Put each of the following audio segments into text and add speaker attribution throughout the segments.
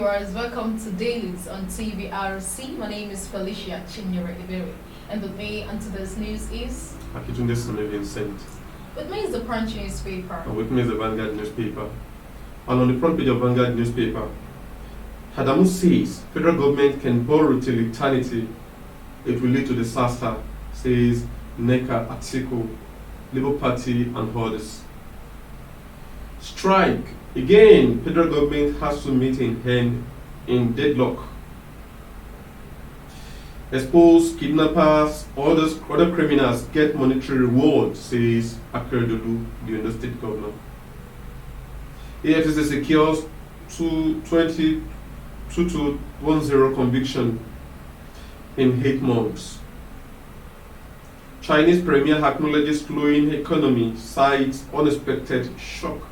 Speaker 1: viewers, welcome to Dailies on TVRC. My name is Felicia Chinyere Iberi, and with me on today's news is
Speaker 2: Akitunde Sune Vincent.
Speaker 1: with me is the Punch newspaper.
Speaker 2: And with me is the Vanguard newspaper. And on the front page of Vanguard newspaper, Adamu says federal government can borrow till eternity. It will lead to disaster, says NECA, Atiku, Labour Party and others. Strike. Again, federal government has to meet in hand in deadlock. Expose kidnappers, other criminals get monetary reward, says Akeredolu, the Ondo State Governor. AFCC secures 2210 conviction in 8 months. Chinese premier acknowledges slowing economy, cites unexpected shock.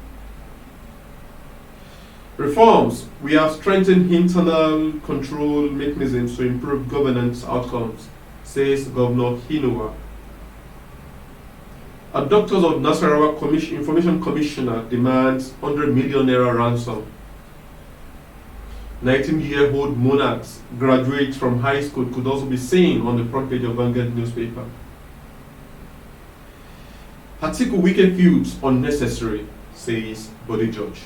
Speaker 2: Reforms. We have strengthened internal control mechanisms to improve governance outcomes, says Governor Hinua. A Doctors of Nasarawa Information Commissioner demands 100 million naira ransom. 19-year-old monarchs graduates from high school could also be seen on the front page of Vanguard newspaper. Atiku wicked feuds unnecessary, says Body Judge.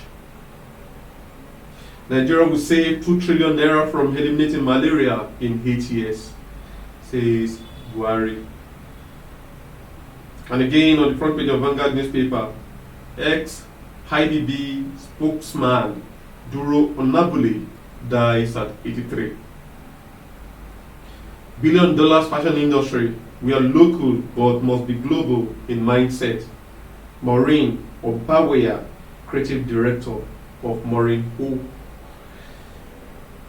Speaker 2: Nigeria will save 2 trillion naira from eliminating malaria in 8 years, says Buhari. And again on the front page of Vanguard newspaper, ex-IBB spokesman Duro Onabule dies at 83. $1 billion fashion industry. We are local but must be global in mindset. Maureen Obaweya, creative director of Maureen O.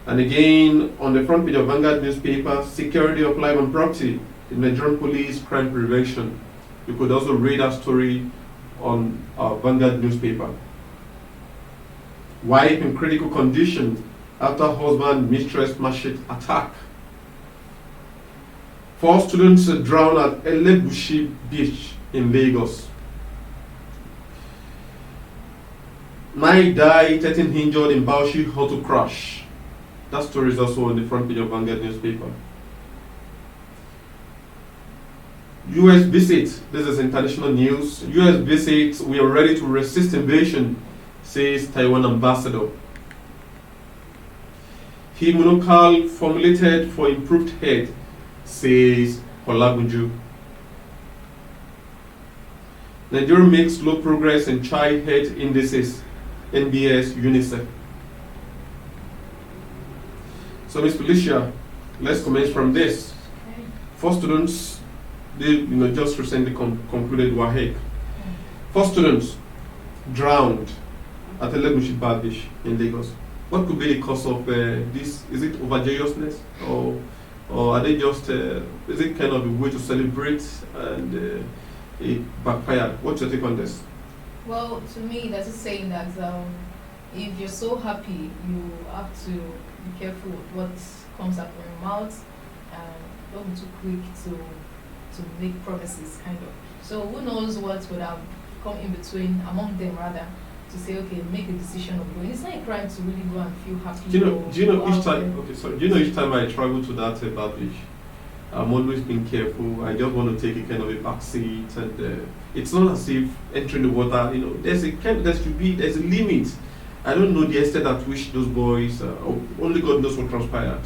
Speaker 2: And again, on the front page of Vanguard newspaper, security of life and property, the Nigerian police crime prevention. You could also read that story on our Vanguard newspaper. Wife in critical condition after husband mistress machete attack. 4 students drowned at Elegushi Beach in Lagos. 9 died, 13 injured in Bauchi auto crash. That story is also on the front page of Vanguard newspaper. US visit. This is international news. US visit. We are ready to resist invasion, says Taiwan ambassador. Immunocal formulated for improved health, says Olagunju. Nigeria makes slow progress in child health indices, NBS, UNICEF. So, Ms. Felicia, let's commence from this.
Speaker 1: Okay.
Speaker 2: 4 students, they just recently concluded WAHEC. 4 students drowned at Elegushi Beach in Lagos. What could be the cause of this? Is it overjoyousness, or are they just? Is it kind of a way to celebrate and it backfired? What's your take on this?
Speaker 1: Well, to me, that's a saying that if you're so happy, you have to be careful with what comes out from your mouth and don't be too quick to make promises, kind of. So who knows what would have come in between among them, rather, to say, okay, make a decision of going. It's not a crime to really go and feel happy.
Speaker 2: Do you know each time? Okay, so do you know each time I travel to that bad beach, I'm always being careful. I just want to take a kind of a back seat, and it's not as if entering the water. There's a limit. I don't know the extent at which those boys. Only God knows what transpired.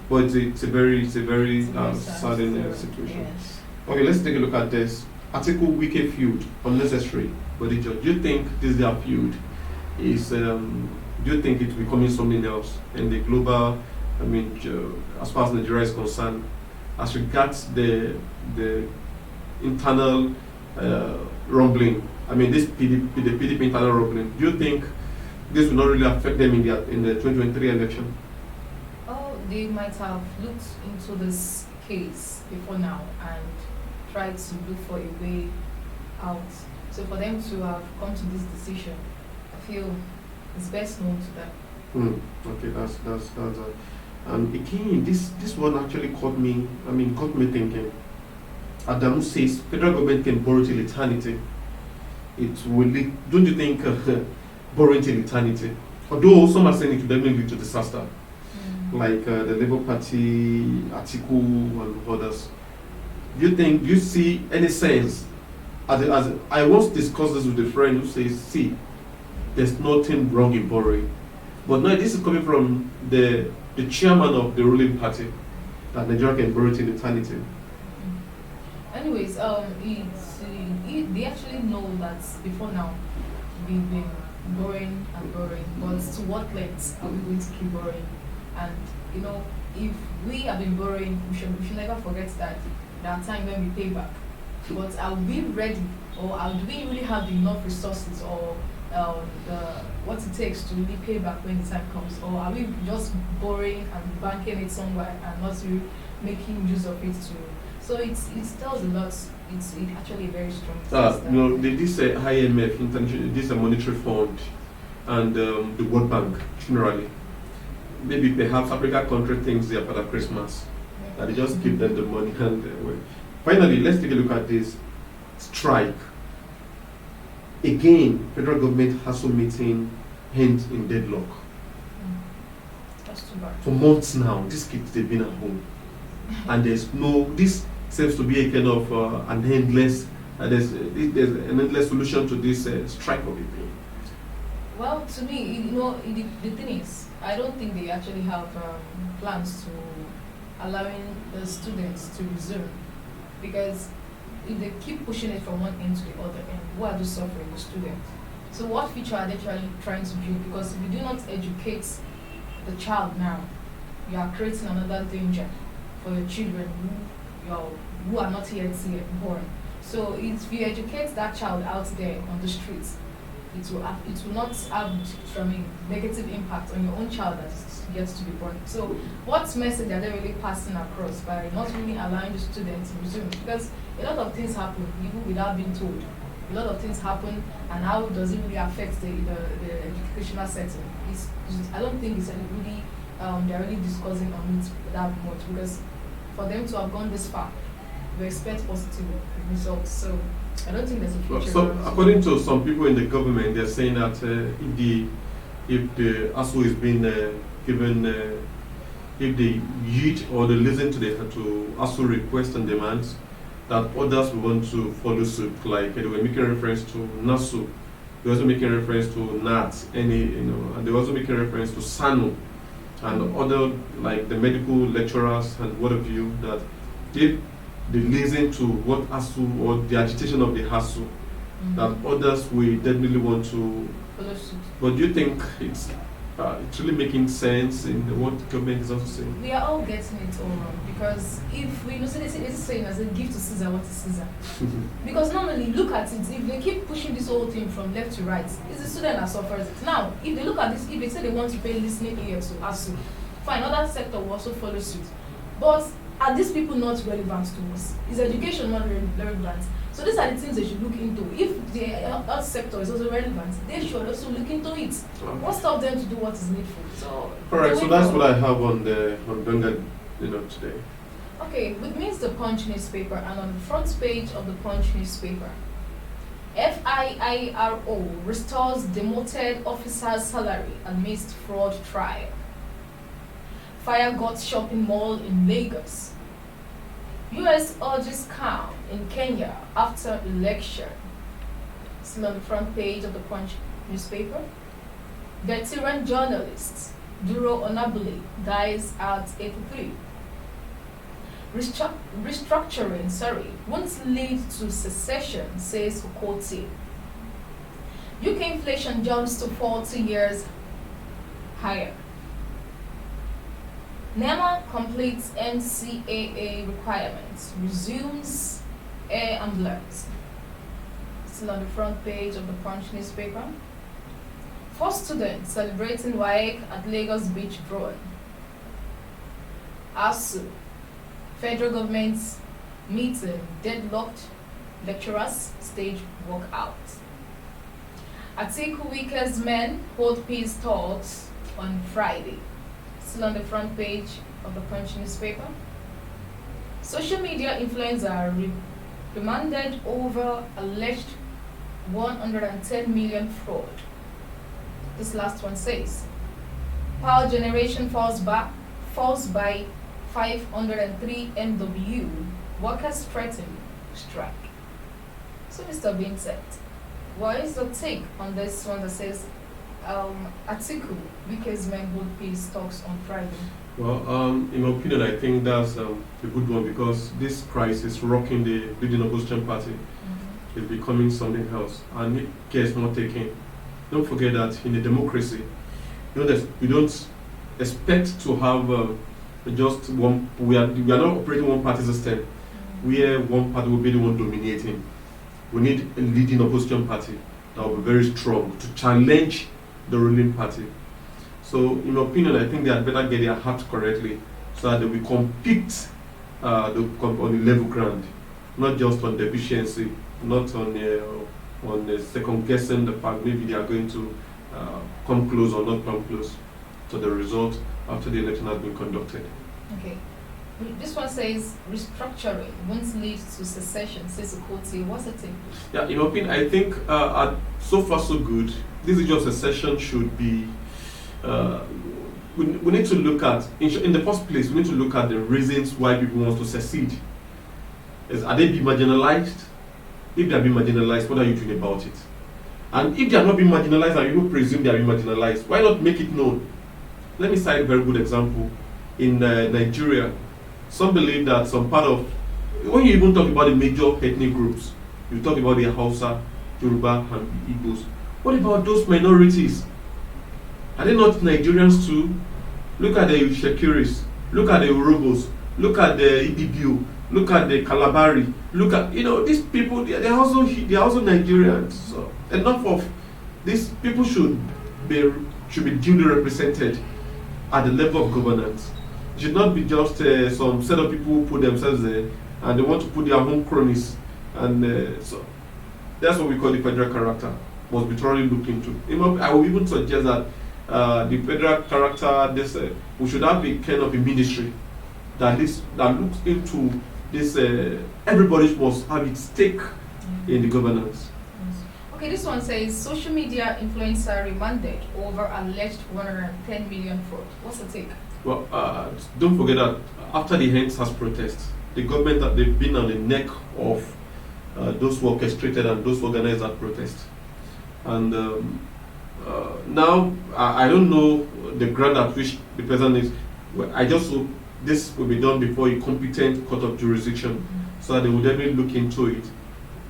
Speaker 2: But it's a very saddening situation.
Speaker 1: Yes.
Speaker 2: Okay, let's take a look at this. Article wicked feud unnecessary. But do you think this their feud is? Do you think it's becoming something else in the global? As far as Nigeria is concerned, as regards the internal rumbling. This PDP internal rumbling. Do you think this will not really affect them in the 2023 election?
Speaker 1: Oh, they might have looked into this case before now and tried to look for a way out. So for them to have come to this decision, I feel it's best known to them.
Speaker 2: Okay, that's and again, this one actually caught me thinking. Adamu says federal government can borrow till eternity. Don't you think borrowing till eternity Although some are saying it will definitely lead to disaster,
Speaker 1: Mm.
Speaker 2: like the Labour Party, Atiku, and others. Do you see any sense? As I once discussed this with a friend who says, see, there's nothing wrong in borrowing. But now this is coming from the chairman of the ruling party, that Nigeria can borrow it in eternity.
Speaker 1: Anyways, they actually know that before now we've been borrowing and borrowing, but to what length are we going to keep borrowing? And you know, if we have been borrowing, we should never forget that there are times when we pay back. But are we ready, or do we really have enough resources, or what it takes to really pay back when the time comes, or are we just borrowing and banking it somewhere and not really making use of it too? So it tells a lot. It's actually a very strong test.
Speaker 2: This IMF, international, this Monetary Fund, and the World Bank generally, maybe perhaps Africa country thinks they are Father Christmas, that they just give them the money and well. Finally, let's take a look at this strike. Again, federal government has some meeting hands in deadlock.
Speaker 1: That's too bad.
Speaker 2: For months now, these kids they've been at home, and this seems to be a kind of an endless there's an endless solution to this strike of it.
Speaker 1: Well, to me, the thing is, I don't think they actually have plans to allowing the students to resume, because if they keep pushing it from one end to the other end, who are those suffering? The students. So what future are they trying to build? Because if you do not educate the child now, you are creating another danger for your children who are not yet born. So if you educate that child out there on the streets, it will not have negative impact on your own child that gets to be born. So what message are they really passing across by not really allowing the students to resume? Because a lot of things happen even without being told. A lot of things happen, and how does it really affect the educational setting? I don't think it's really they're really discussing on it that much, because for them to have gone this far, we expect positive results. So I don't think there's a future.
Speaker 2: So according to some people in the government, they're saying that if the ASU is being given, if they yield or they listen to ASU requests and demands, that others will want to follow suit. Like they were making reference to NASU, they were also making reference to NAT, and they were also making reference to SANU and other, like the medical lecturers and what have you, that if they listen to what ASU or the agitation of the ASU, that others will definitely want to
Speaker 1: follow suit.
Speaker 2: But do you think it's really making sense in what the government is also saying?
Speaker 1: We are all getting it all wrong, because if we say this saying as a give to Caesar what is Caesar. Because normally, look at it, if they keep pushing this whole thing from left to right, it's the student that suffers it. Now, if they look at this, if they say they want to pay listening ear to ASU, fine, other sector will also follow suit. But are these people not relevant to us? Is education not relevant? So these are the things they should look into. If the health sector is also relevant, they should also look into it. What stop them to do what is needful? So
Speaker 2: alright, so that's what I have on Benga today.
Speaker 1: Okay, with me is the Punch newspaper, and on the front page of the Punch newspaper, FIIRO restores demoted officer's salary amidst fraud trial. Fire got shopping mall in Lagos. US urges calm in Kenya after election. Still on the front page of the Punch newspaper. Veteran journalist Duro Onabule dies at 83. Restructuring, won't lead to secession, says Okoti. UK inflation jumps to 40 years higher. NEMA completes NCAA requirements, resumes air ambulance. Still on the front page of the Punch newspaper. 4 students celebrating WAEC at Lagos Beach drone. ASU, federal government's meeting deadlocked, lecturers stage walkout. Atiku Wike's men hold peace talks on Friday. Still on the front page of the Punch newspaper. Social media influencer remanded over alleged 110 million fraud. This last one says, power generation falls by 503 MW. Workers threaten strike. So, Mr. Vincent, what is your take on this one that says, Atiku, weakest men would pay stocks on Friday?
Speaker 2: Well, in my opinion, I think that's a good one because this crisis rocking the leading opposition party is becoming something else, and if care is not taken. Don't forget that in a democracy, we don't expect to have just one. We are not operating one party system, where one party will be the one dominating. We need a leading opposition party that will be very strong to challenge the ruling party. So, in my opinion, I think they had better get their act correctly so that they will compete on the level ground, not just on the efficiency, not on the second guessing the fact maybe they are going to come close or not come close to the result after the election has been conducted.
Speaker 1: Okay. This one says restructuring won't lead to secession, says Okoti. What's the thing?
Speaker 2: Yeah, in my opinion, I think so far so good. This is just a session should be. We need to look at, in the first place, we need to look at the reasons why people want to secede. Are they being marginalized? If they are being marginalized, what are you doing about it? And if they are not being marginalized and people presume they are being marginalized, why not make it known? Let me cite a very good example. In Nigeria, some believe that some part of, when you even talk about the major ethnic groups, you talk about the Hausa, Yoruba, and the Igbos. What about those minorities? Are they not Nigerians too? Look at the Shakiris, look at the Urubos, look at the Ibibio, look at the Kalabari, look at, these people, they're also Nigerians. So enough of these people should be duly represented at the level of governance. It should not be just some set of people who put themselves there and they want to put their own cronies. And so that's what we call the federal character. Must be thoroughly looked into. I will even suggest that the federal character, we should have a kind of a ministry that looks into this. Everybody must have its stake in the governance.
Speaker 1: Okay, this one says social media influencer remanded over alleged 110 million fraud. What's the take?
Speaker 2: Well, don't forget that after the Endsars protest, the government that they've been on the neck of those who orchestrated and those who organized that protest. And now I don't know the ground at which the person is. I just hope this will be done before a competent court of jurisdiction, so that they will definitely look into it.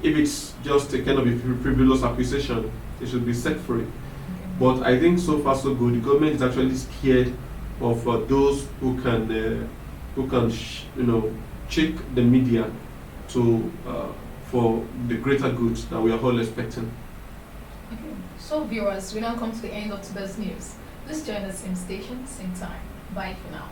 Speaker 2: If it's just a kind of a frivolous accusation, it should be set free. But I think so far so good. The government is actually scared of those who can check the media to for the greater good that we are all expecting.
Speaker 1: Okay. So viewers, we now come to the end of today's news. Please join us same station, same time. Bye for now.